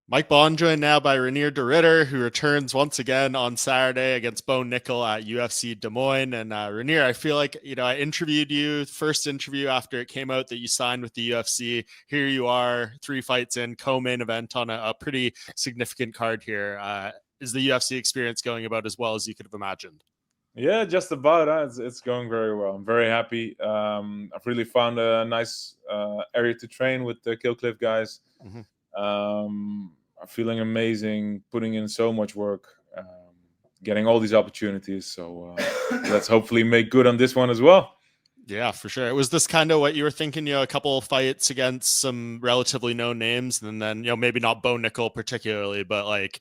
Mike Bohn joined now by Reinier de Ridder, who returns once again on Saturday against Bo Nickal at UFC Des Moines. And Reinier, I feel like, I interviewed you, first interview after it came out that you signed with the UFC. Here you are, 3 fights in, co-main event on a pretty significant card here. Is the UFC experience going about as well as you could have imagined? Yeah, just about. It's going very well. I'm very happy. I've really found a nice area to train with the Killcliff guys. Mm-hmm. I'm feeling amazing, putting in so much work, getting all these opportunities. So let's hopefully make good on this one as well. Yeah, for sure. Was this kind of what you were thinking? A couple of fights against some relatively known names, and then maybe not Bo Nickal particularly, but like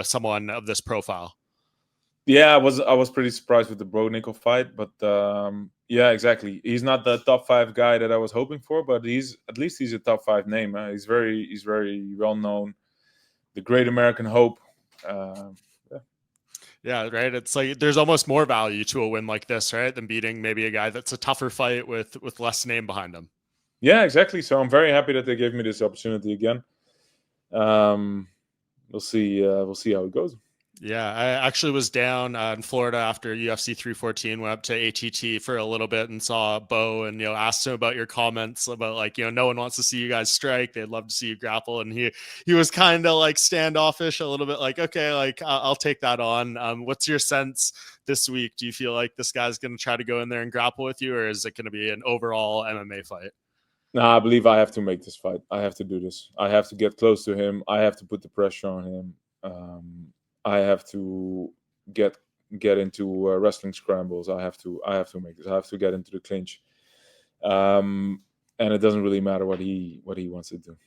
someone of this profile. Yeah, I was pretty surprised with the Bo Nickal fight, but yeah, exactly. He's not the top 5 guy that I was hoping for, but he's at least he's a top 5 name. He's very well known. The Great American Hope. Uh, Yeah, right. It's like there's almost more value to a win like this, right, than beating maybe a guy that's a tougher fight with less name behind him. Yeah, exactly. So I'm very happy that they gave me this opportunity again. We'll see. We'll see how it goes. Yeah, I actually was down in Florida after UFC 314, went up to ATT for a little bit and saw Bo and, asked him about your comments about like, no one wants to see you guys strike. They'd love to see you grapple. And he was kind of like standoffish a little bit like, okay, like I'll take that on. What's your sense this week? Do you feel like this guy's going to try to go in there and grapple with you, or is it going to be an overall MMA fight? No, I believe I have to make this fight. I have to do this. I have to get close to him. I have to put the pressure on him. I have to get into wrestling scrambles. I have to make this. I have to get into the clinch. And it doesn't really matter what he wants to do.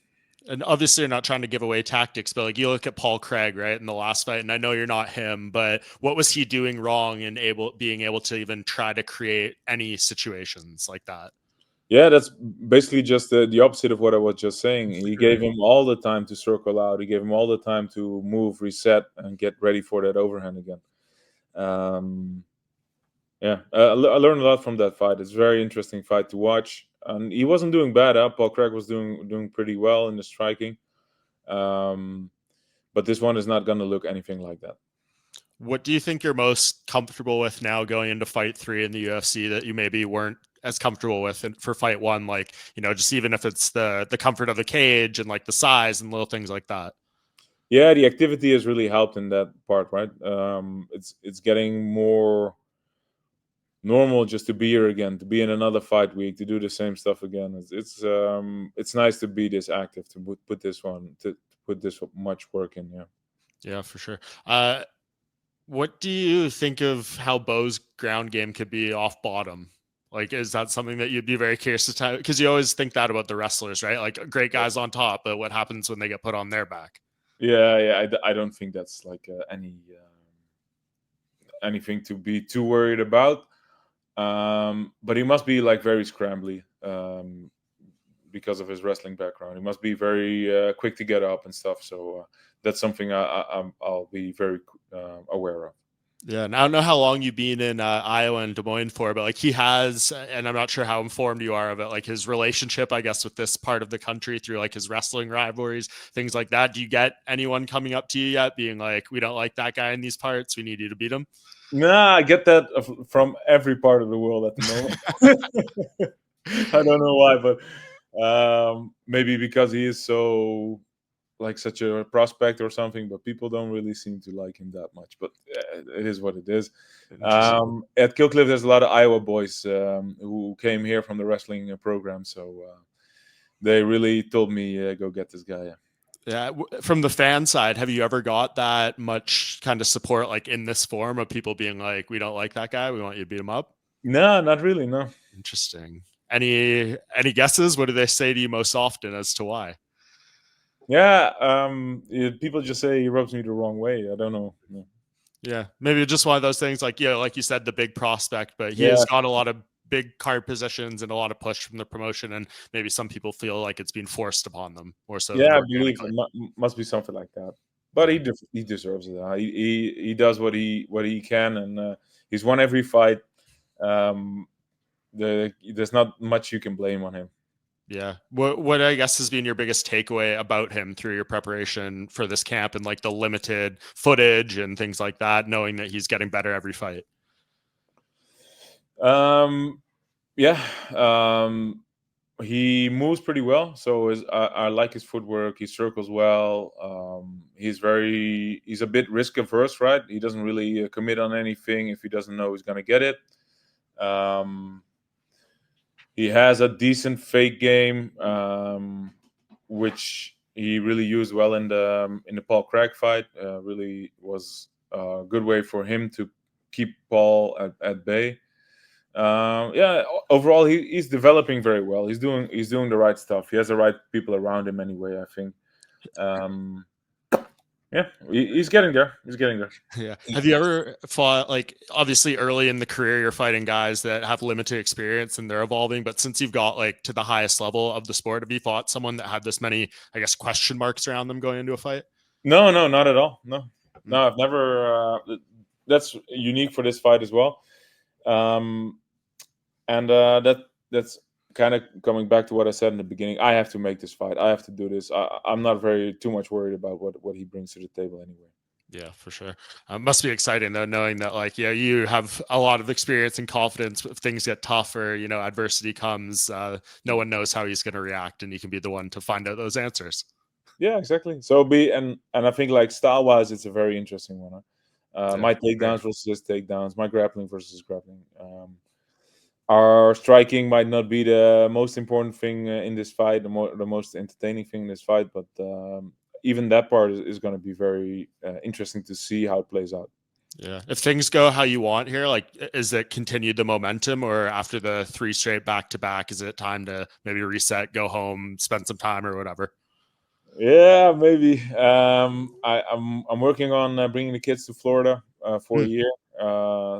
And obviously you're not trying to give away tactics, but like you look at Paul Craig, right, in the last fight, and I know you're not him, but what was he doing wrong in being able to even try to create any situations like that? Yeah, that's basically just the opposite of what I was just saying. He gave him all the time to circle out. He gave him all the time to move, reset, and get ready for that overhand again. Yeah, I learned a lot from that fight. It's a very interesting fight to watch. And he wasn't doing bad. Paul Craig was doing pretty well in the striking. But this one is not going to look anything like that. What do you think you're most comfortable with now going into fight 3 in the UFC that you maybe weren't as comfortable with for fight 1? Like, just even if it's the comfort of the cage and like the size and little things like that. Yeah, the activity has really helped in that part, right? It's getting more normal just to be here again, to be in another fight week, to do the same stuff again. It's nice to be this active, to put this much work in. Yeah, for sure. What do you think of how Bo's ground game could be off bottom? Like, is that something that you'd be very curious to tell? Because you always think that about the wrestlers, right? Like, great guys on top, but what happens when they get put on their back? Yeah. I don't think that's like anything to be too worried about. But he must be like very scrambly because of his wrestling background. He must be very quick to get up and stuff. So that's something I'll be very aware of. Yeah, and I don't know how long you've been in Iowa and Des Moines for, but like he has, and I'm not sure how informed you are of it, like his relationship, I guess, with this part of the country through like his wrestling rivalries, things like that. Do you get anyone coming up to you yet being like, we don't like that guy in these parts, we need you to beat him? Nah, I get that from every part of the world at the moment. I don't know why, but maybe because he is so like such a prospect or something, but people don't really seem to like him that much. But it is what it is. At Killcliff, there's a lot of Iowa boys who came here from the wrestling program, so they really told me go get this guy. Yeah, from the fan side, have you ever got that much kind of support, like in this form of people being like, "We don't like that guy. We want you to beat him up"? No, not really. No. Interesting. Any guesses? What do they say to you most often as to why? Yeah, people just say he rubs me the wrong way. I don't know. No. Yeah, maybe just one of those things. Like, like you said, the big prospect, but he Yeah, has got a lot of big card positions and a lot of push from the promotion, and maybe some people feel like it's being forced upon them more so than yeah, I believe organically. it must be something like that. But Yeah. he deserves it. He does what he can, and he's won every fight. There's not much you can blame on him. Yeah. What I guess has been your biggest takeaway about him through your preparation for this camp and like the limited footage and things like that, knowing that he's getting better every fight? Um, yeah, he moves pretty well. So I like his footwork. He circles well. He's a bit risk averse, right? He doesn't really commit on anything if he doesn't know he's gonna get it. Um, he has a decent fake game, which he really used well in the Paul Craig fight. Really was a good way for him to keep Paul at bay. Yeah, overall he's developing very well. He's doing the right stuff. He has the right people around him anyway. I think. Um, yeah, he's getting there. He's getting there. Yeah. Have you ever fought, like, obviously early in the career, you're fighting guys that have limited experience and they're evolving, but since you've got like to the highest level of the sport, have you fought someone that had this many, I guess, question marks around them going into a fight? No, no, not at all. No, Mm. no, I've never. That's unique for this fight as well. Um, and that's kind of coming back to what I said in the beginning. I have to make this fight. I have to do this. I'm not very too much worried about what he brings to the table anyway. Yeah, for sure. Must be exciting though, knowing that like, yeah, you have a lot of experience and confidence. If things get tough or, you know, adversity comes, no one knows how he's going to react, and you can be the one to find out those answers. Yeah, exactly. So and I think like style wise, it's a very interesting one. Huh? Yeah, My great. takedowns versus his takedowns, my grappling versus grappling. Our striking might not be the most important thing in this fight, the most entertaining thing in this fight, but even that part is going to be very interesting to see how it plays out. Yeah. If things go how you want here, like, is it continued the momentum, or after the three straight back to back, is it time to maybe reset, go home, spend some time or whatever? Yeah, maybe. I'm working on bringing the kids to Florida for a Hmm. year.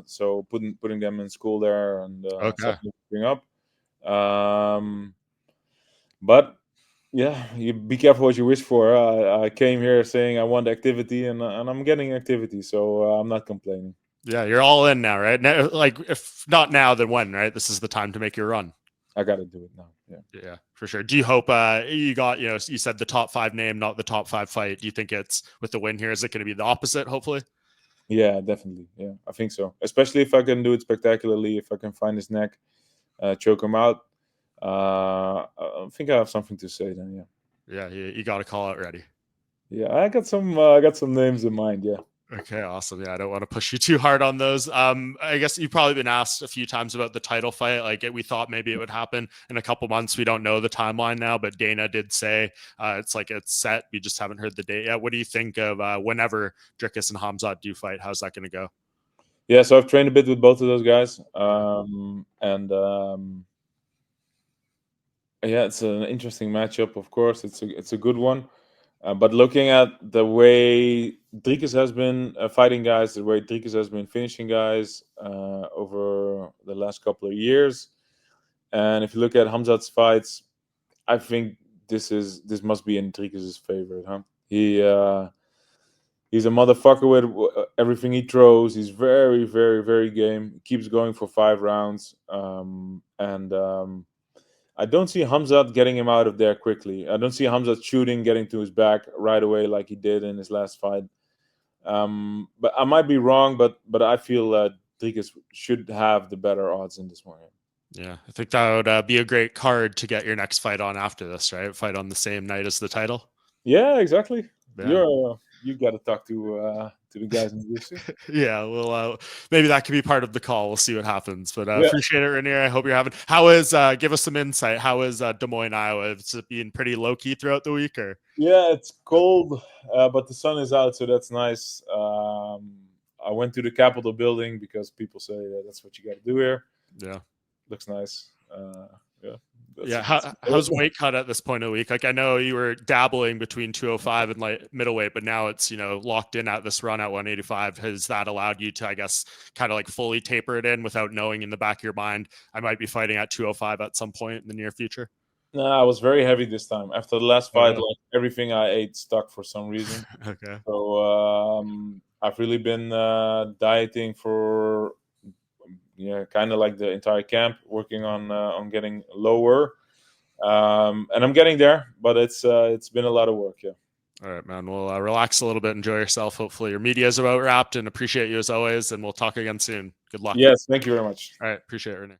So putting them in school there and Okay. setting everything up. Um, but yeah, you be careful what you wish for. I came here saying I want activity, and I'm getting activity, so I'm not complaining. Yeah, you're all in now, right? Now, like, if not now, then when, right? This is the time to make your run. I got to do it now. Yeah, Yeah, for sure. Do you hope you got, you know, you said the top five name, not the top five fight. Do you think it's with the win here? Is it going to be the opposite, hopefully? yeah, definitely. Yeah, I think so. Especially if I can do it spectacularly, if I can find his neck, choke him out. I think I have something to say then. Yeah. Yeah, you got to call it ready. Yeah, I got some names in mind. Yeah. Okay, awesome. Yeah, I don't want to push you too hard on those. I guess you've probably been asked a few times about the title fight. Like, we thought maybe it would happen in a couple months. We don't know the timeline now, but Dana did say it's like it's set. We just haven't heard the date yet. What do you think of whenever Drickus and Hamzad do fight? How's that going to go? Yeah, so I've trained a bit with both of those guys, Yeah. and yeah, it's an interesting matchup. Of course, it's a good one. But looking at the way Dricus has been fighting guys, the way Dricus has been finishing guys over the last couple of years, and if you look at Hamzat's fights, I think this must be in Dricus's favorite, huh? He's a motherfucker with everything he throws. He's very, very, very game. He keeps going for 5 rounds, and I don't see Hamzat getting him out of there quickly. I don't see Hamzat shooting, getting to his back right away like he did in his last fight. But I might be wrong, but I feel Dricus should have the better odds in this one. Yeah, I think that would be a great card to get your next fight on after this, right? Fight on the same night as the title. Yeah, exactly. Yeah. You got to talk to the guys in the UFC. Yeah, well, maybe that could be part of the call. We'll see what happens. But Yeah, appreciate it, Reinier. I hope you're having. How is? Give us some insight. How is Des Moines, Iowa? Is it being pretty low key throughout the week, or? yeah. It's cold, but the sun is out, so that's nice. I went to the Capitol building because people say that's what you got to do here. Yeah. Looks nice. Yeah. Yeah. How's weight cut at this point of the week? Like, I know you were dabbling between 205 and like middleweight, but now it's, you know, locked in at this run at 185. Has that allowed you to, I guess, kind of like fully taper it in without knowing in the back of your mind, I might be fighting at 205 at some point in the near future? No, I was very heavy this time. After the last Oh, fight, really? like everything I ate stuck for some reason. Okay. So I've really been dieting for kind of like the entire camp, working on getting lower. And I'm getting there, but it's been a lot of work. Yeah. All right, man. We'll relax a little bit, enjoy yourself. Hopefully your media is about wrapped, and appreciate you as always. And we'll talk again soon. Good luck. Yes, thank you very much. All right, appreciate it, Reinier.